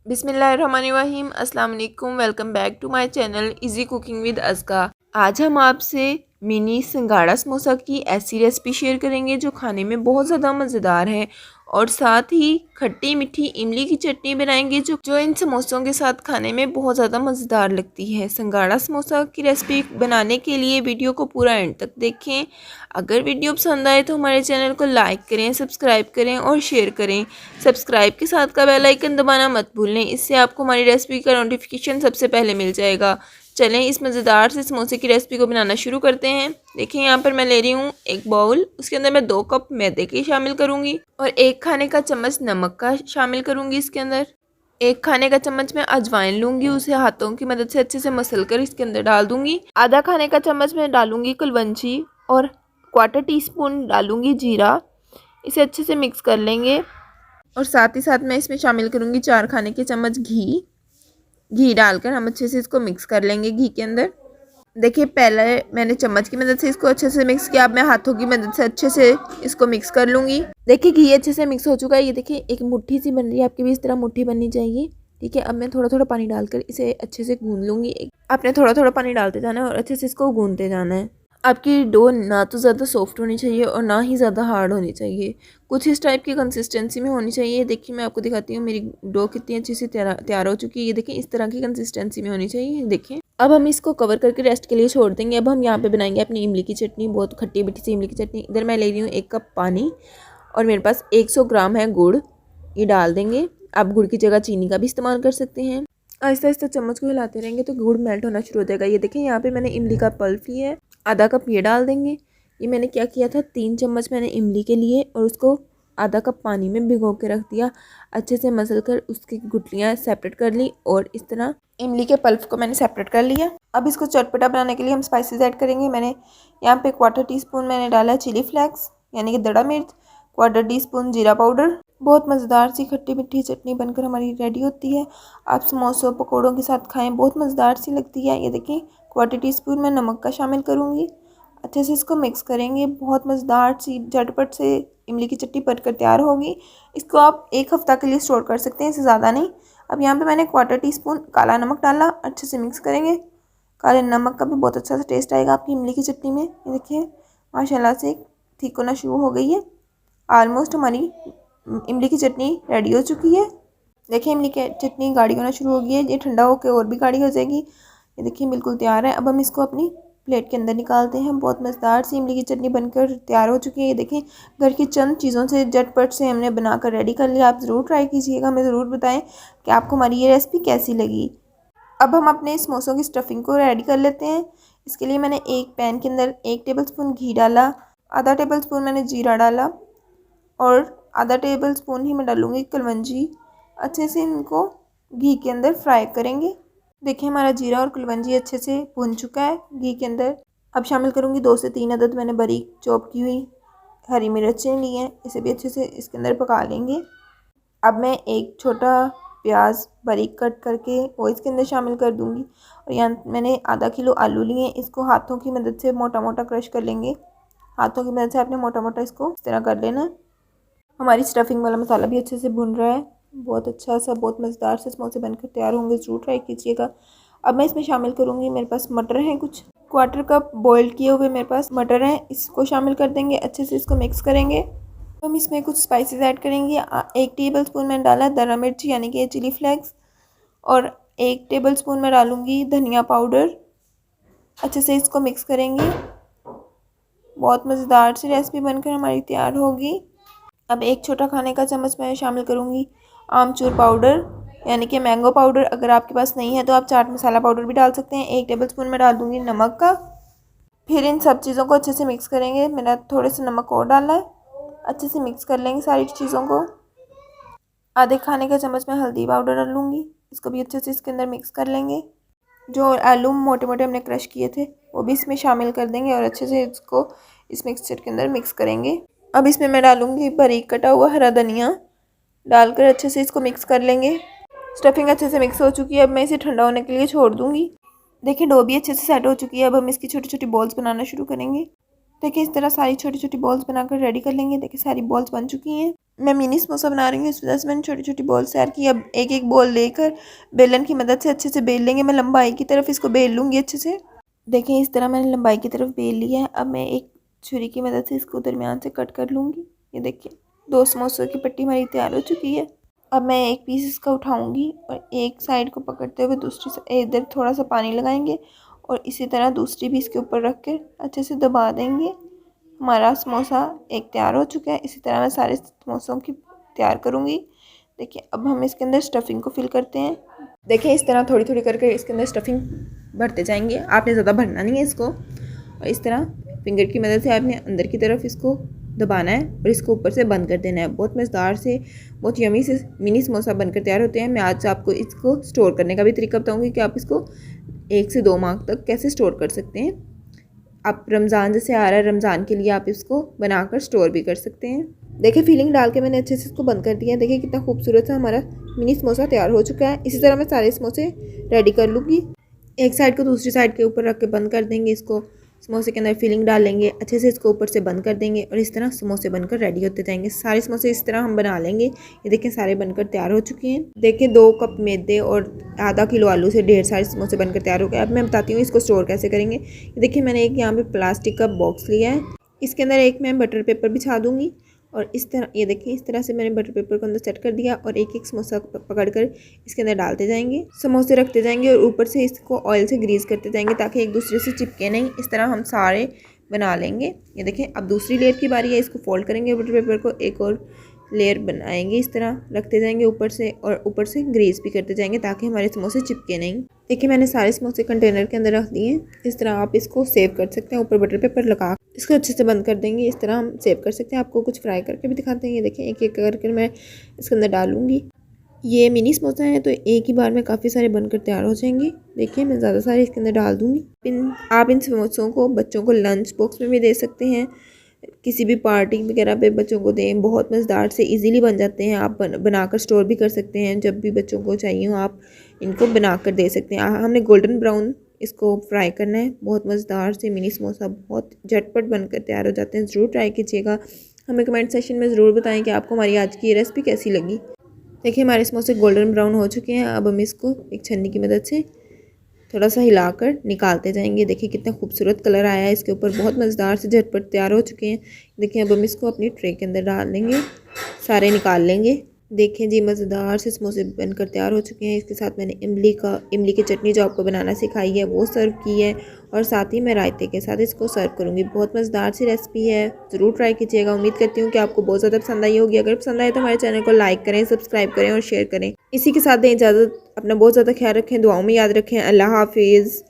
बिस्मिल्लाहिर्रहमानिर्रहीम। अस्सलाम वालेकुम। Welcome back to my channel easy cooking with Azka. आज हम आपसे मिनी सिंगाड़ा समोसा की ऐसी रेसिपी शेयर करेंगे जो खाने में बहुत ज़्यादा मज़ेदार है और साथ ही खट्टी मीठी इमली की चटनी बनाएंगे जो इन समोसों के साथ खाने में बहुत ज़्यादा मज़ेदार लगती है। सिंगाड़ा समोसा की रेसिपी बनाने के लिए वीडियो को पूरा एंड तक देखें। अगर वीडियो पसंद आए तो हमारे चैनल को लाइक करें, सब्सक्राइब करें और शेयर करें। सब्सक्राइब के साथ का बेल आइकन दबाना मत भूलें, इससे आपको हमारी रेसिपी का नोटिफिकेशन सबसे पहले मिल जाएगा। चलें इस मज़ेदार से समोसे की रेसिपी को बनाना शुरू करते हैं। देखिए यहाँ पर मैं ले रही हूँ एक बाउल, उसके अंदर मैं 2 कप मैदे की शामिल करूँगी और 1 खाने का चम्मच नमक का शामिल करूँगी। इसके अंदर 1 खाने का चम्मच मैं अजवाइन लूँगी, उसे हाथों की मदद से अच्छे से मसल कर इसके अंदर डाल दूँगी। आधा खाने का चम्मच मैं डालूँगी कुलवंची और 1/4 टीस्पून डालूँगी जीरा। इसे अच्छे से मिक्स कर लेंगे और साथ ही साथ मैं इसमें शामिल करूँगी 4 खाने के चम्मच घी डालकर हम अच्छे से इसको मिक्स कर लेंगे घी के अंदर। देखिए पहले मैंने चम्मच की मदद से इसको अच्छे से मिक्स किया, अब मैं हाथों की मदद से अच्छे से इसको मिक्स कर लूँगी। देखिए घी अच्छे से मिक्स हो चुका है। ये देखिए एक मुट्ठी सी बन रही है, आपकी भी इस तरह मुट्ठी बननी चाहिए। ठीक है, अब मैं थोड़ा थोड़ा पानी डालकर इसे अच्छे से गूंद लूँगी। आपने थोड़ा थोड़ा पानी डालते जाना है और अच्छे से इसको गूंदते जाना है। आपकी डो ना तो ज़्यादा सॉफ्ट होनी चाहिए और ना ही ज़्यादा हार्ड होनी चाहिए, कुछ इस टाइप की कंसिस्टेंसी में होनी चाहिए। देखिए मैं आपको दिखाती हूँ मेरी डो कितनी अच्छी से तैयार हो चुकी है। ये देखिए इस तरह की कंसिस्टेंसी में होनी चाहिए। देखिए अब हम इसको कवर करके रेस्ट के लिए छोड़ देंगे। अब हम यहाँ पे बनाएंगे अपनी इमली की चटनी, बहुत खट्टी मीठी सी इमली की चटनी। इधर मैं ले रही हूँ 1 कप पानी और मेरे पास 100 ग्राम है गुड़, ये डाल देंगे। आप गुड़ की जगह चीनी का भी इस्तेमाल कर सकते हैं। आहिस्ता आहिस्ता चम्मच को हिलाते रहेंगे तो गुड़ मेल्ट होना शुरू हो जाएगा। ये देखें यहाँ पे मैंने इमली का पल्प लिया है, आधा कप ये डाल देंगे। ये मैंने क्या किया था, 3 चम्मच मैंने इमली के लिए और उसको आधा कप पानी में भिगो के रख दिया। अच्छे से मसल कर उसकी गुठलियाँ सेपरेट कर ली और इस तरह इमली के पल्प को मैंने सेपरेट कर लिया। अब इसको चटपटा बनाने के लिए हम स्पाइसेस ऐड करेंगे। मैंने यहाँ पे 1/4 टीस्पून मैंने डाला है चिली फ्लेक्स यानी कि दड़ा मिर्च, 1/4 टीस्पून जीरा पाउडर। बहुत मज़ेदार सी खट्टी मीठी चटनी बनकर हमारी रेडी होती है। आप समोसों पकौड़ों के साथ खाएं, बहुत मज़ेदार सी लगती है। ये देखिए 1/4 टीस्पून मैं नमक का शामिल करूँगी। अच्छे से इसको मिक्स करेंगे। बहुत मज़ेदार सी झटपट से इमली की चटनी बनकर तैयार होगी। इसको आप 1 हफ्ता के लिए स्टोर कर सकते हैं, इससे ज़्यादा नहीं। अब यहाँ पे मैंने 1/4 टीस्पून काला नमक डाला, अच्छे से मिक्स करेंगे। काले नमक का भी बहुत अच्छा सा टेस्ट आएगा आपकी इमली की चटनी में। ये देखिए माशाल्लाह से ठीक होना शुरू हो गई है। ऑलमोस्ट हमारी इमली की चटनी रेडी हो चुकी है। देखिए इमली की चटनी गाढ़ी होना शुरू हो गई है, ये ठंडा होकर और भी गाढ़ी हो जाएगी। ये देखिए बिल्कुल तैयार है। अब हम इसको अपनी प्लेट के अंदर निकालते हैं। बहुत मज़ेदार सी इमली की चटनी बनकर तैयार हो चुकी है। ये देखिए घर की चंद चीज़ों से झटपट से हमने बनाकर रेडी कर लिया। आप ज़रूर ट्राई कीजिएगा, हमें ज़रूर बताएं कि आपको हमारी ये रेसिपी कैसी लगी। अब हम अपने समोसों की स्टफिंग को रेडी कर लेते हैं। इसके लिए मैंने एक पैन के अंदर 1 टेबलस्पून घी डाला, आधा टेबलस्पून मैंने जीरा डाला और आधा टेबलस्पून ही मैं डालूँगी कलवंजी। अच्छे से इनको घी के अंदर फ्राई करेंगे। देखिए हमारा जीरा और कलवंजी अच्छे से भुन चुका है घी के अंदर। अब शामिल करूँगी 2 से 3 अदद मैंने बारीक चॉप की हुई हरी मिर्चें ली हैं, इसे भी अच्छे से इसके अंदर पका लेंगे। अब मैं एक छोटा प्याज बारीक कट करके वो इसके अंदर शामिल कर दूँगी और यहाँ मैंने आधा किलो आलू लिए हैं। इसको हाथों की मदद से मोटा मोटा क्रश कर लेंगे। हाथों की मदद से आपने मोटा मोटा इसको इस तरह कर लेना। हमारी स्टफिंग वाला मसाला भी अच्छे से भुन रहा है। बहुत अच्छा सा बहुत मज़ेदार से समोसे बनकर तैयार होंगे, ज़रूर ट्राई कीजिएगा। अब मैं इसमें शामिल करूँगी, मेरे पास मटर हैं कुछ 1/4 कप बॉयल किए हुए मेरे पास मटर हैं, इसको शामिल कर देंगे। अच्छे से इसको मिक्स करेंगे। हम इसमें कुछ स्पाइसेस ऐड करेंगे। 1 टेबलस्पून मैंने डाला दरा मिर्च यानी कि चिली फ्लेक्स और 1 टेबलस्पून मैं डालूँगी धनिया पाउडर। अच्छे से इसको मिक्स करेंगे। बहुत मज़ेदार सी रेसिपी बनकर हमारी तैयार होगी। अब 1 छोटा खाने का चम्मच मैं शामिल करूँगी आमचूर पाउडर यानी कि मैंगो पाउडर। अगर आपके पास नहीं है तो आप चाट मसाला पाउडर भी डाल सकते हैं। 1 टेबलस्पून मैं डाल दूँगी नमक का। फिर इन सब चीज़ों को अच्छे से मिक्स करेंगे। मैंने थोड़े से नमक और डाला है। अच्छे से मिक्स कर लेंगे सारी चीज़ों को। आधे खाने का चम्मच मैं हल्दी पाउडर डालूँगी, इसको भी अच्छे से इसके अंदर मिक्स कर लेंगे। जो आलू मोटे मोटे हमने क्रश किए थे वो भी इसमें शामिल कर देंगे और अच्छे से इसको इस मिक्सचर के अंदर मिक्स करेंगे। अब इसमें मैं डालूँगी बारीक कटा हुआ हरा धनिया, डालकर अच्छे से इसको मिक्स कर लेंगे। स्टफिंग अच्छे से मिक्स हो चुकी है। अब मैं इसे ठंडा होने के लिए छोड़ दूँगी। देखिए डो भी अच्छे से सेट हो चुकी है। अब हम इसकी छोटी छोटी बॉल्स बनाना शुरू करेंगे। देखिए इस तरह सारी छोटी छोटी बॉल्स बनाकर रेडी कर लेंगे। देखिए सारी बॉल्स बन चुकी हैं। मैं मिनी समोसा बना रही हूँ, इस वजह से मैंने छोटी छोटी बॉल्स तैयार की। अब एक एक बॉल लेकर बेलन की मदद से अच्छे से बेल लेंगे। मैं लंबाई की तरफ इसको बेल लूँगी अच्छे से। देखिए इस तरह मैंने लंबाई की तरफ बेल लिया है। अब मैं एक छुरी की मदद से इसको दरमियान से कट कर लूँगी। ये देखिए 2 समोसों की पट्टी हमारी तैयार हो चुकी है। अब मैं एक पीस इसका उठाऊँगी और एक साइड को पकड़ते हुए दूसरी इधर थोड़ा सा पानी लगाएंगे और इसी तरह दूसरी भी इसके ऊपर रख कर अच्छे से दबा देंगे। हमारा समोसा एक तैयार हो चुका है। इसी तरह मैं सारे समोसों की तैयार करूँगी। देखिए अब हम इसके अंदर स्टफिंग को फिल करते हैं। देखिए इस तरह थोड़ी थोड़ी करके इसके अंदर स्टफिंग भरते जाएंगे। आपने ज़्यादा भरना नहीं है इसको, और इस तरह फिंगर की मदद से आपने अंदर की तरफ इसको दबाना है और इसको ऊपर से बंद कर देना है। बहुत मज़ेदार से, बहुत यमी से मिनी समोसा बनकर तैयार होते हैं। मैं आज आपको इसको स्टोर करने का भी तरीका बताऊँगी कि आप इसको 1 से 2 माह तक कैसे स्टोर कर सकते हैं। आप रमज़ान जैसे आ रहा है, रमज़ान के लिए आप इसको बनाकर स्टोर भी कर सकते हैं। देखिए फिलिंग डाल के मैंने अच्छे से इसको बंद कर दिया है। देखिए कितना खूबसूरत सा हमारा मिनी समोसा तैयार हो चुका है। इसी तरह मैं सारे समोसे रेडी कर लूँगी। एक साइड को दूसरी साइड के ऊपर रख के बंद कर देंगे। इसको समोसे के अंदर फिलिंग डाल लेंगे, अच्छे से इसको ऊपर से बंद कर देंगे और इस तरह समोसे बनकर रेडी होते जाएंगे। सारे समोसे इस तरह हम बना लेंगे। ये देखिए सारे बनकर तैयार हो चुके हैं। देखिए 2 कप मैदे और आधा किलो आलू से ढेर सारे समोसे बनकर तैयार हो गए। अब मैं बताती हूँ इसको स्टोर कैसे करेंगे। ये देखिए मैंने एक यहाँ पे प्लास्टिक का बॉक्स लिया है। इसके अंदर एक मैं बटर पेपर बिछा दूँगी और इस तरह ये देखिए इस तरह से मैंने बटर पेपर को अंदर सेट कर दिया और एक एक समोसा पकड़कर इसके अंदर डालते जाएंगे। समोसे रखते जाएंगे और ऊपर से इसको ऑयल से ग्रीस करते जाएंगे ताकि एक दूसरे से चिपके नहीं। इस तरह हम सारे बना लेंगे। ये देखिए अब दूसरी लेयर की बारी है। इसको फोल्ड करेंगे बटर पेपर को, एक और लेयर बनाएंगे। इस तरह रखते जाएंगे ऊपर से और ऊपर से ग्रीस भी करते जाएंगे ताकि हमारे समोसे चिपके नहीं। देखिए मैंने सारे समोसे कंटेनर के अंदर रख दिए हैं। इस तरह आप इसको सेव कर सकते हैं। ऊपर बटर पेपर लगा इसको अच्छे से बंद कर देंगे। इस तरह हम सेव कर सकते हैं। आपको कुछ फ्राई करके भी दिखाते हैं। ये देखिए एक एक करके मैं इसके अंदर डालूंगी। ये मिनी समोसा है तो एक ही बार में काफ़ी सारे बनकर तैयार हो जाएंगे। देखिए मैं ज़्यादा सारे इसके अंदर डाल दूँगी। आप इन समोसों को बच्चों को लंच बॉक्स में भी दे सकते हैं, किसी भी पार्टी वगैरह पे बच्चों को दें। बहुत मज़ेदार से इजीली बन जाते हैं। आप बनाकर स्टोर भी कर सकते हैं। जब भी बच्चों को चाहिए हो आप इनको बनाकर दे सकते हैं। हमने गोल्डन ब्राउन इसको फ्राई करना है। बहुत मज़ेदार से मिनी समोसा बहुत झटपट बनकर तैयार हो जाते हैं। ज़रूर ट्राई कीजिएगा। हमें कमेंट सेक्शन में ज़रूर बताएं कि आपको हमारी आज की रेसिपी कैसी लगी। देखिए हमारे समोसे गोल्डन ब्राउन हो चुके हैं। अब हम इसको एक छन्नी की मदद से थोड़ा सा हिलाकर निकालते जाएंगे। देखिए कितना खूबसूरत कलर आया है इसके ऊपर। बहुत मज़ेदार से झटपट तैयार हो चुके हैं। देखिए अब हम इसको अपनी ट्रे के अंदर डाल लेंगे, सारे निकाल लेंगे। देखें जी मज़ेदार से समोसे बनकर तैयार हो चुके हैं। इसके साथ मैंने इमली की चटनी जो आपको बनाना सिखाई है वो सर्व की है और साथ ही मैं रायते के साथ इसको सर्व करूँगी। बहुत मज़ेदार सी रेसिपी है, ज़रूर ट्राई कीजिएगा। उम्मीद करती हूँ कि आपको बहुत ज़्यादा पसंद आई होगी। अगर पसंद आए तो हमारे चैनल को लाइक करें, सब्सक्राइब करें और शेयर करें। इसी के साथ दें इजाज़त। अपना बहुत ज़्यादा ख्याल रखें, दुआओं में याद रखें। अल्लाह हाफिज़।